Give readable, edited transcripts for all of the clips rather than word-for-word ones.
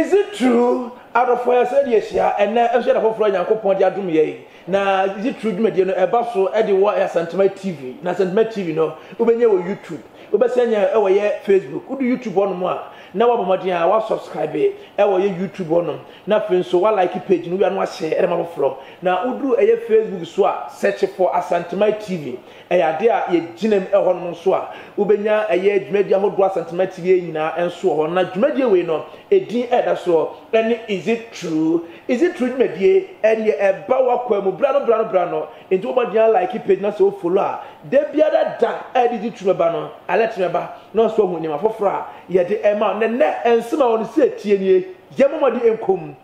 Is it true? Out of fire said yes, yeah, and now I'm sure for Froy and Copon Yadum ye. Now, is it true? You know, a basso Eddie Wire Sentiment TV, na Sentiment TV, no, Ubenya YouTube, Ubasanya, our Facebook, who do YouTube on more? Now, I'm Madia, I subscribe it, our YouTube on them. Nothing so I like a page, no one was share at floor. Now, who do a Facebook swap, search for a Sentiment TV, a idea ye Jinem Elhon Swa, Ubenya, a ye media who was Sentiment TV, and so on. Now, media we know, a D at so, then is it true? Is it true, media, and ye a bower quemo, brano, into what you like a page not so full. There be other dark, added it to a banner, I let you about, no so when you are for fra, yet the amount. And some on the city, Yamadi Enkum.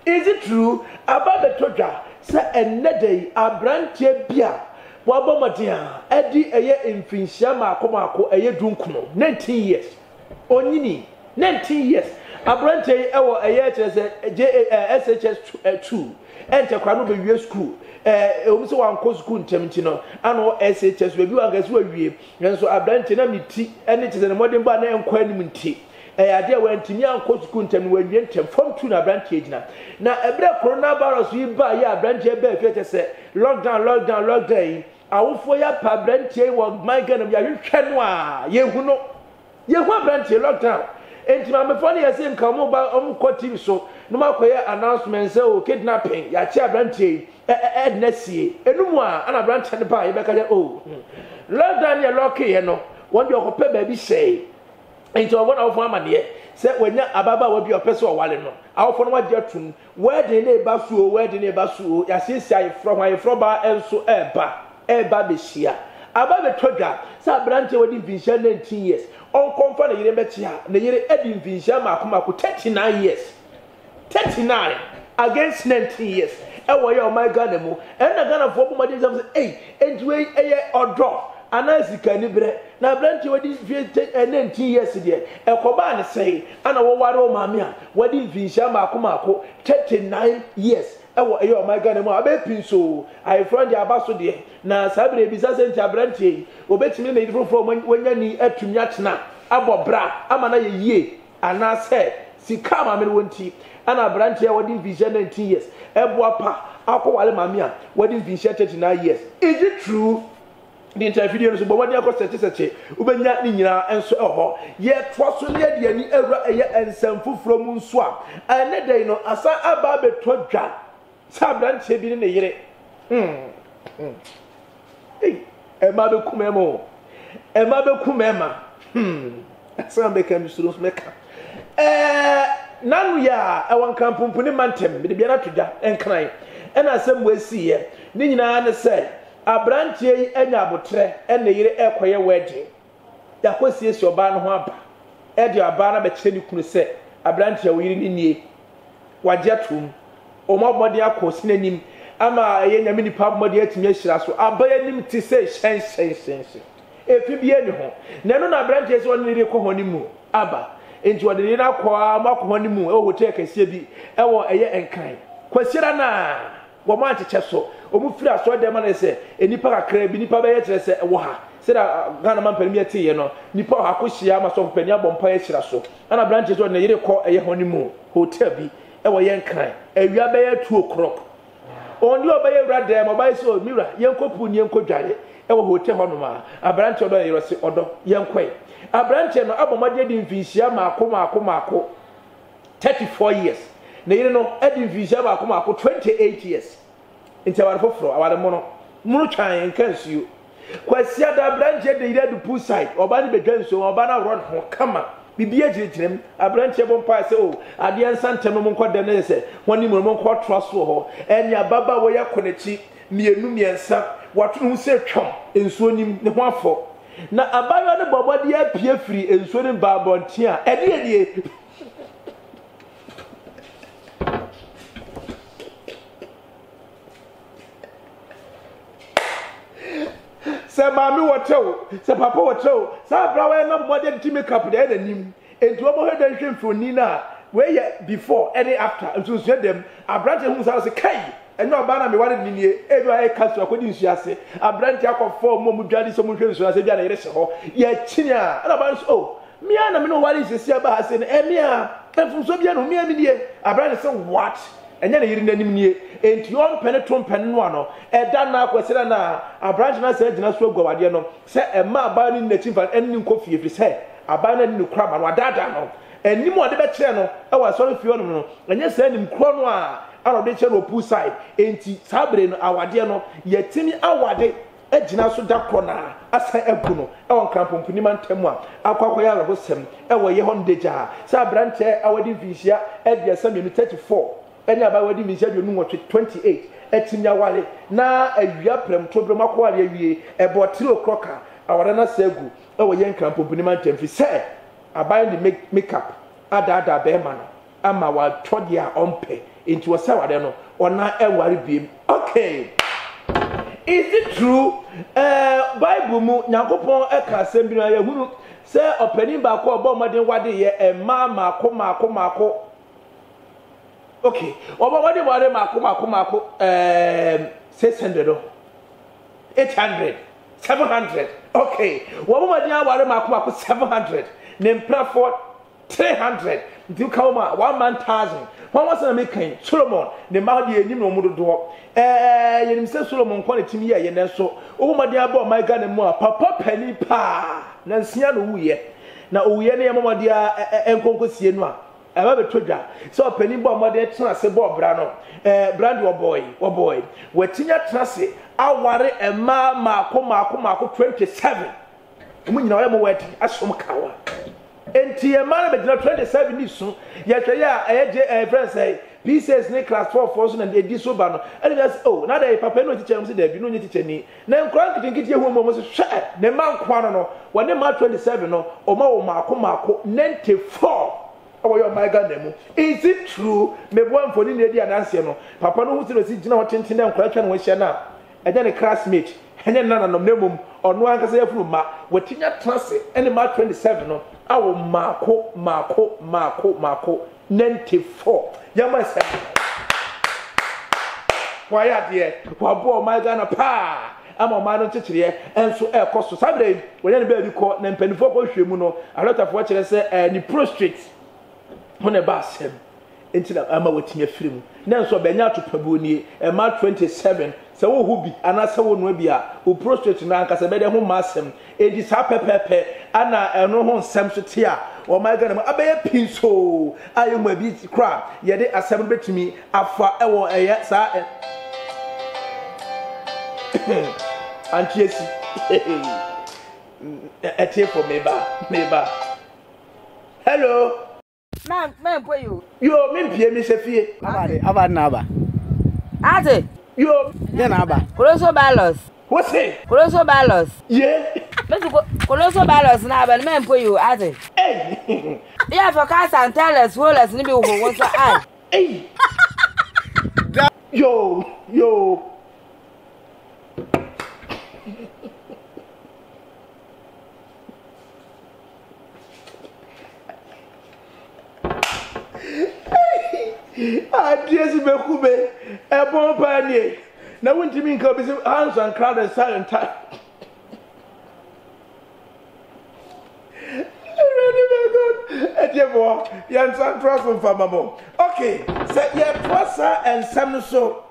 Is it true about the Toja? Say a day, a brand bia. Wabomadia, Eddie a year in Finchama, Comako, a year Dunkuno, 19 years. Onini, 19 years. A brand a year as SHS 2. Enter Kwanuba school. Also one course school Temtino, and all SHS review against we. And so a brand tea, and it is a modern banner and quanimity. Idea when Timia coach Kuntem when you enter from Tuna branch agent. Now, a black coronavirus we buy ya branch a better say, lockdown. I will for ya pa branch what my gun of your canwa. Ye who know, ye want branch lockdown. And to my funny as in come over TV so no matter announcement so kidnapping, ya chair branch Ed Nessie, and no more, and a branch and the pie back at oh. Lockdown your locky, you know, what your baby say. Into one of one man here, said when Ababa will be a person or Walleno. Our phone was your tune, where the neighbor so, where the neighbor so, as he say from my froba and so eba besia. Ababa Toja, Sabrante would in Vision 19 years. On comfort the Yemetia, the year Edin Vision Makumaku 39 years. 39 against 19 years. And why my Ganemo, and a gun of 4 more days of 8, and way a year or drop. Anasi kanibre na branch wedi 19 years there e koba ne say ana wo ware o mamia wedi vinsha makomako 39 years e wo eyo my God mo abepin so I friend abaso there na sabre bisa senta branch yi obetimi na idifo wonya ni atumi atena abobra amana ye yie anase sika ma me wonti ana branch ya wedi vision 19 years e boapa akowale mamia wedi vinsha 39 years. Is it true? The entire video is about what you are going to say. Ubenya Nina and so on. Yet, was only the any ever and some food from Munswap. And then they know as I about the Toja. Sabran Chabin in the year. Hey, a mother Kumemo. A mother Kumema. Some became students maker. None we are. I want Campum Punimantem, the Bianatuja and Klein. And as some will see, Nina said. Abrantie enya abotre ene yire ekoye wedding ya kwesiesie oba no ho aba e de aba na be kire ni kunu se abrantie wo yire ni nie waje atum o mabode akosi nanim ama ye nyame nipa abode atimi ahira so aba yanim ti se shen efi bie ni ho na no na abrantie se woni re ko honi mu aba enti wode ni na kwa makọ honi mu e wo te kase bi e wo eye enkan kwasira na wo ma cheche so omu fira so dem na se enipa kakra bi nipa be ye kire se wo ha se da Ghana man pani ate ye no nipa ha ko hia ma so pani abompa ye kira so ana branches so na yire ko eye honi mu hotel bi e wo ye nkan awia be ye 2 o'clock oni oba ye wura dem oba so miwura ye nkopu ni enkodware e wo hotel ho no ma abranche odo ye se odo ye nkwe abranche no abomade di mfihia maako 34 years na yire no edi mfihia maako 28 years into our foforo our mono munu twan enkansuo kwasia da branche de yire du pool side oba ni bedwansuo oba na run ho kama bibia girigirem abranche bompa se o ade ansantem no monkodem ne se woni mu monko troso ho enya baba wo ya konechi mienu miensa watu hu se twam ensuo nim ne ho afọ na abayo ne bobode apia firi ensuo ne babonte a ede se mami wotew se papa wotew sa brawe na body ti make up dey nanim enti obo he dan hwemfoni na we before any after so so dem abrante hu sa se kai eno oba na me ware ninie ebi aye kaso akodi nsuase abrante akofo mo mu dwade so mo hwe nsuase bia na yere se ho ye kini a na ba so mia na me no wari sisi aba ase no mia mfumso bia no mia mi die abra say what enye na yiri nanim nie enti on pene to pene no ano eda na akwesere na abra na say gina so agwade no say ema aba ni nachi fa enni nkofie fi say aba na ni kura ma no adada no enim ode be kire no e wa sorry fio no enye say nim kuro no a aro de kire no pool side enti sabre no awade no yetimi awade ejina so da kona asa egu no e won krampompuni mantemu a akwakwa ya ho sem e wo ye hondeja sa branche awadi visia e dia sam 34 eni aba wadi visia do nu 28 etinya wale na awia prem to brem akware awie e botilo kroka aware na segu e wo ye krampompuni mantem fi se abai the makeup ada be ma no ama wa todi a ompe enti wo se wade no ona e ware biem okay. Is it true? Bible mu Nyankopon eka asem bi na ye hunu se opani ba ko obo modern wade ye mako. Okay. Obo wade mako 600 800 700. Okay. Obo modern wade mako 700. Nempra for 300. Do come 1,000. One was na making Solomon the Mahdi enim no mudo do yenim se Solomon ko na timi ye ne so wo made aba my God mu a papa pani pa na nsia no wuye na owuye ne yemode a enkonkosie no a eba betodwa so pani bo mode tena se bo bra no brand wo boy watinya tena se aware ema mako 27 omunyina wo mo wet asom kawa enti e man be 27 ni so ye hwe ya eje friends say pieces ni class 4 so na dey di so ba no and just oh na dey papa no teacher say dey bi no nye teacher ni na nkran kitinkitie hu mo so hwe ne man kwa no wone ma 27 no o ma wo mako 94 awo yo my God nemu is it true me bo amfoni na di adanse no papa no hu ti no si gina ho tenten na nkran twa no hye na eje ne classmate enye nana no nemum ono ankasa yafunu ma watinya trase ene ma 27 no awo mako 94 yama se waya de wabo my God na pa ama ma no chechire enso ekoso sabre wanya ne ba bi ko na mpanifo ko hwemu no alotafo kire se ni prostrate hone ba sem enti na ama watinya firim na enso benya atopabu ni ma 27 se wo hu bi ana se wo no bi a o prostrate na anka se be de ho masem edi sa pepepe ana eno ho nsem so te a o my God ma abaye pinso ayo ma bi kra ye de asem betumi afa ewo eye sa antiesi etie for me ba hello man boy yo me pie mi se fie aba na aba ate yo ye na aba Colosso Balos what say Colosso Balos yeah Colosso Balos na aba man boy ate hey yeah for cast and tell us who us ni be wo so ai hey yo Adiesi bekube ebon panie na wuntimi nka obi hands and crowd and silent time really my God etiebo yan san trust from mamo okay say ye prosa and sam so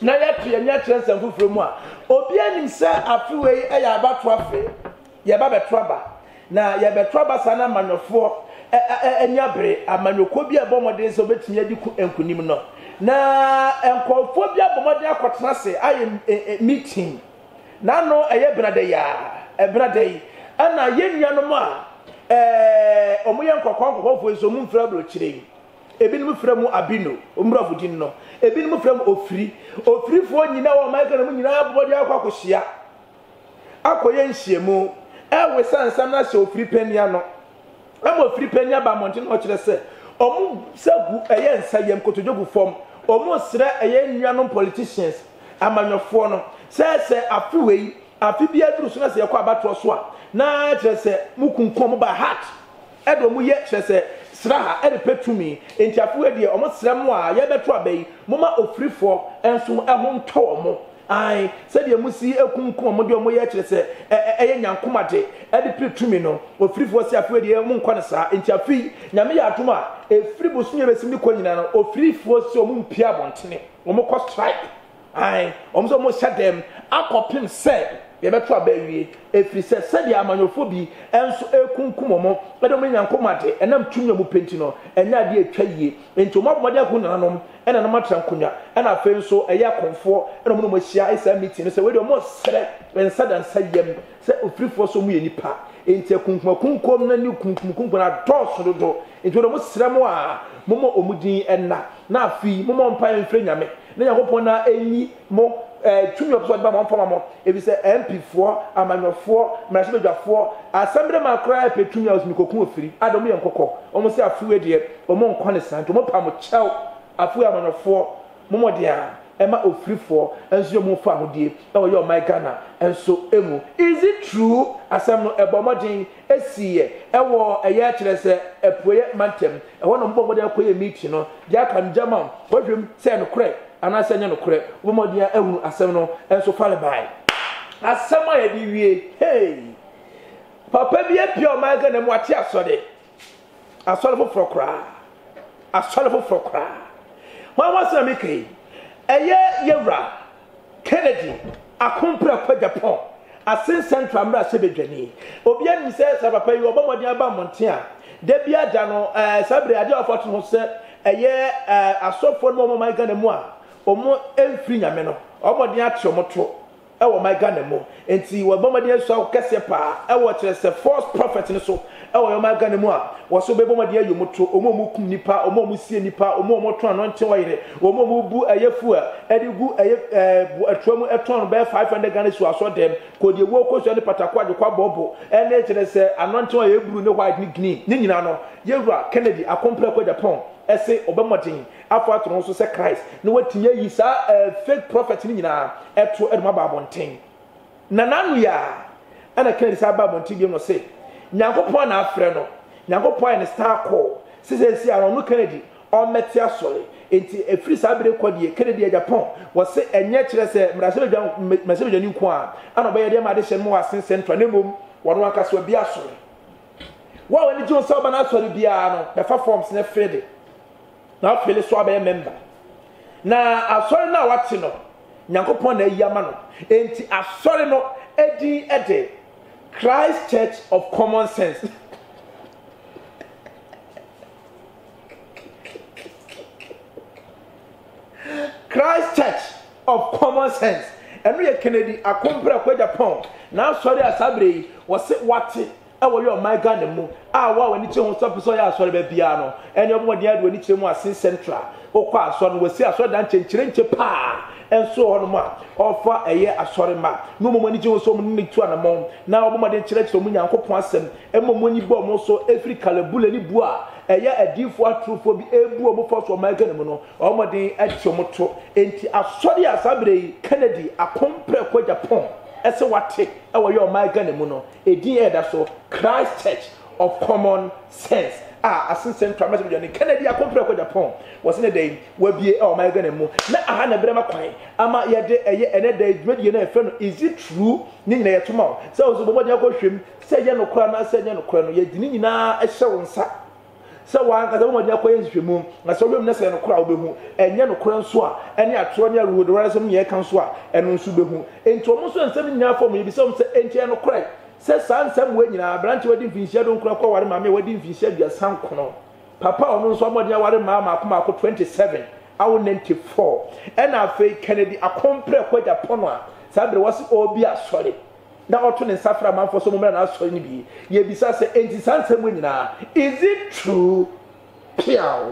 na ya to nya transfer fufuro mu a obi anim se afiwe e ya abato afi ye ba betroba na ye betroba sana manofo enyabre amanoko bi abomode so betumi adiku enkunim no na enkofo bi abomode akotena se aye meeting na no eye brada yi ana yenuanom a omoye nkokofo so mu mfra bro kire ebinim fra mu abino omrafudin no ebinim fra mu ofirifo nyina wo maika no nyina abomode akwakohia akoye nhyiemu ewe sansam na se ofiri pania no amo free penya ba mountain ho kire se omu sagu eye nsayem kotojogu form omu sre eye nnuanom politicians amanyofo no se afiwei afi bia duru so na se yakọ abato so a na kire se mukunkom ba heart edo mu ye kire se sraha ede petumi enti afiwe de omu sre mu a ye beto abai moma ofrifo enso ehonto omu ai said you must see a kunkum mo de mo ye kire se nyankomade e de pretumi no ofiri fo se afwe de mu nkwa ne saa enti afi nyame ya atoma efiri bosunye besim ni konyina no ofiri fo se o mu mpia bontene o mo ko strike ai o mo so mo shadem akopim se ye beto abawie efiri se de amanyofo bi enso ekunkum mo e de mo nyankomade enam tumya mu penti no enya de atwa yie enti o mo abomade akunananom ena na matran kunya ena afi nso eye akonfo ena mo no mahia esa meeting no se we de mo sere ensa dan sayem se ofiri fo so mu ye nipa enti kunkum na ni kunkum na doso dodo enti o mo sere mo a momo omudin enna na afi momo mpa enfre nyame na yakopon na enyi mo tumi opso ba mo mpa mo ebi se MP4 amanyofo mrasebedwafo assemble makra petumi aus mikokun ofiri adomo yenkokko omo se afuwe de omo nkwane santo mo pa mo chew afuwe amanyofo momo de a ema ofirifo enso yo mo fa hodie e wo yo my Ghana enso emu is it true asem no ebomodin esiye ewo eye kire se epoye mantem e wo no mbomodin akoye meeting no dia kan jama wodwem se no kure ana se nya no kure bomodin ehunu asem no enso fale bai asem aye bi wie hey papa bi apia my Ghana mu ate asode fo frokra wa wasna mekai eye yewra Kennedy akompra kwa Japan asin central mra sebedwani obi ani se papa yi obomodi aba monte a de bia da no sabre ade ofot no se eye asofo no mo my Ghana mu a omo emfiri nyame no obomodi ate omoto e wo my Ghana mu enti wo obomodi aso kese pa e wo kire se false prophet ni so e wo my Ghana mu a wo so be obomodi ayomoto omo mu kum nipa omo mu sie nipa omo mo to anonte wo yire omo mu bu ayefu a edigu bu atwamu eton be 500 Ghana so aso dem ko de wo ko so ne patakwa de kwa bobo e na kire se anonte wo yeburu ne white ni green ni nyina no yewura Kennedy akompra kwa Japan ese obamodin afọ atọ nso se Christ no watinye yi sa fake prophet ni nyina eto eduma babonten na nanu ya ana Kennedy sa babonten bi no se nyankopon na afre no nyankopon ne star call sisi ara no Kennedy o meti asore enti efiri sa bere kodie Kennedy Japan wo se enye kire se mrasebedwa ni nko a ana obaye de ma de hye mo asen central nemom wono akaso bi asore wa wani ji onsa oba na asore bia no be fa forms na frede na afele so abaye member na asore na wate no nyankopon na yiyama no enti asore no edi ede Christ Church of Common Sense Christ Church of Common Sense enu ye Kennedy akompra kwa Japan na asore asabre wo se wate ewo yo my Ghana mu wa wani che ho stop so ya asore ba bia no eni obomodi ade wani che mu asin central okwa asore no wasi asore dan chenche pa enso ho no ma ofa eye asore ma no momani che ho so mu ni tu anamon na obomodi chere mu nyankopon asem emomoni bo mo so Africa lebule ni bua eye adifo atrofo bi ebu omo fo so my Ghana mu no obomodi achomoto enti asore asabre Kennedy akompre kwa Japan ese wate ewo yo my Ghana mu no edin eda so Christ Church of Common Sense asin central message ni Kennedy akompre kwa Japan was in a day we be e my Ghana mu na aha na brema kwan ama ye de eye ene day dwedie na efe no is it true ni nyina yetoma se ozo bomodi akohwem se ye no kora na se ye no kora no ye dini nyina ehye wonsa se wa nka bomodi akoye nhwemu na se wem na se no kora obehu enye no kora nso a ene atoro ne arudo wara sem ye kan so a eno nso behu enti omo so nsem nyina fo mo ye bi se se enche no kora se sansam we nyina branch wadi mfinhia do nkura kwa ware maame wadi mfinhia bia sankono papa ono nso amodi ware maama akoma ko 27 awo 94 ena afei Kennedy akompre kwa Japan a sabre wasi obi asore na oto ne safra manfo so mumra na asore ni bi ye bisa se enti sansam we nyina is it true piao